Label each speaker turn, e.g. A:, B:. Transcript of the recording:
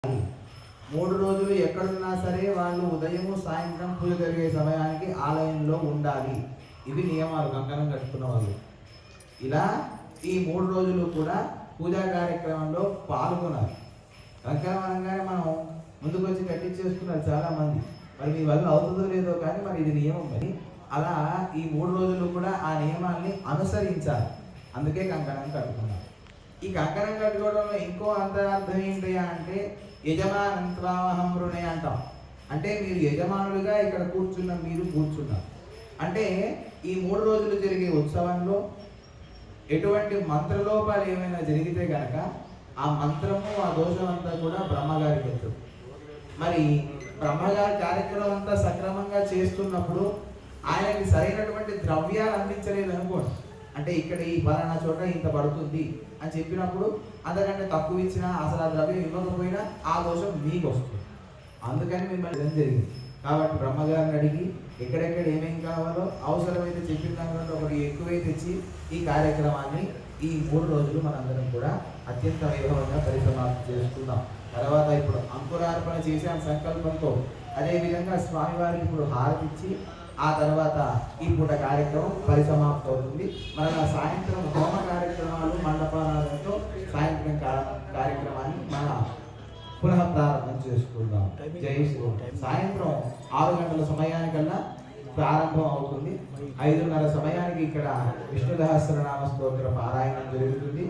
A: 3 రోజులు ఎక్కడున్నా సరే వాళ్ళు ఉదయము సాయంత్రం పూజ జరిగే సమయానికి ఆలయంలో ఉండాలి. ఇవి నియమాలు కంకణం కట్టుకున్న వాళ్ళు. ఇలా ఈ 3 రోజులు కూడా పూజా కార్యక్రమంలో పాల్గొనాలి. కంకణం అనగానే మనం ముందుకు వచ్చి కట్టించేసుకున్నారు చాలా మంది. మరి మీ వల్ల అవుతుందో లేదో కానీ మరి ఇది నియమం. మరి అలా ఈ 3 రోజులు కూడా ఆ నియమాల్ని అనుసరించాలి. అందుకే కంకణం కట్టుకున్నారు. ఈ కంకణం కట్టుకోవడంలో ఇంకో అంతరార్థం ఏంటి అంటే యజమానంత్వాహం రుణే అంటాం. అంటే మీరు యజమానులుగా ఇక్కడ మీరు కూర్చున్నారు. అంటే ఈ 3 రోజులు జరిగే ఉత్సవంలో ఎటువంటి మంత్రలోపాలు ఏమైనా జరిగితే కనుక ఆ మంత్రము ఆ దోషం అంతా కూడా బ్రహ్మగారికి వెళ్తుంది. మరి బ్రహ్మగారి కార్యక్రమం అంతా సక్రమంగా చేస్తున్నప్పుడు ఆయనకి సరైనటువంటి ద్రవ్యాలు అందించలేదు అనుకోండి. అంటే ఇక్కడ ఈ ఫలానా చోట ఇంత పడుతుంది అని చెప్పినప్పుడు అంతకంటే తక్కువ ఇచ్చినా అసలు ఆ ద్రవ్యం ఇవ్వకపోయినా ఆ దోషం మీకు వస్తుంది. అందుకని మిమ్మల్ని జరిగింది. కాబట్టి బ్రహ్మగారిని అడిగి ఎక్కడెక్కడ ఏమేమి కావాలో అవసరమైతే చెప్పిన దానికంటే ఒకటి ఎక్కువై తెచ్చి ఈ కార్యక్రమాన్ని ఈ 3 రోజులు మనందరం కూడా అత్యంత వైభవంగా పరిసమాప్తి చేసుకుందాం. తర్వాత ఇప్పుడు అంకురార్పణ చేసాం సంకల్పంతో. అదేవిధంగా స్వామివారికి ఇప్పుడు హారతి ఇచ్చి ఆ తర్వాత ఈ పూట కార్యక్రమం పరిసమాప్తి అవుతుంది. మన సాయంత్రం హోమ కార్యక్రమాలు మండపాలతో సాయంత్రం కార్యక్రమాన్ని మన పునః ప్రారంభం చేసుకుందాం. జై శ్రీ. సాయంత్రం 6 గంటల సమయానికల్లా ప్రారంభం అవుతుంది. 5:30 సమయానికి ఇక్కడ విష్ణు సహస్రనామ స్తోత్ర పారాయణం జరుగుతుంది.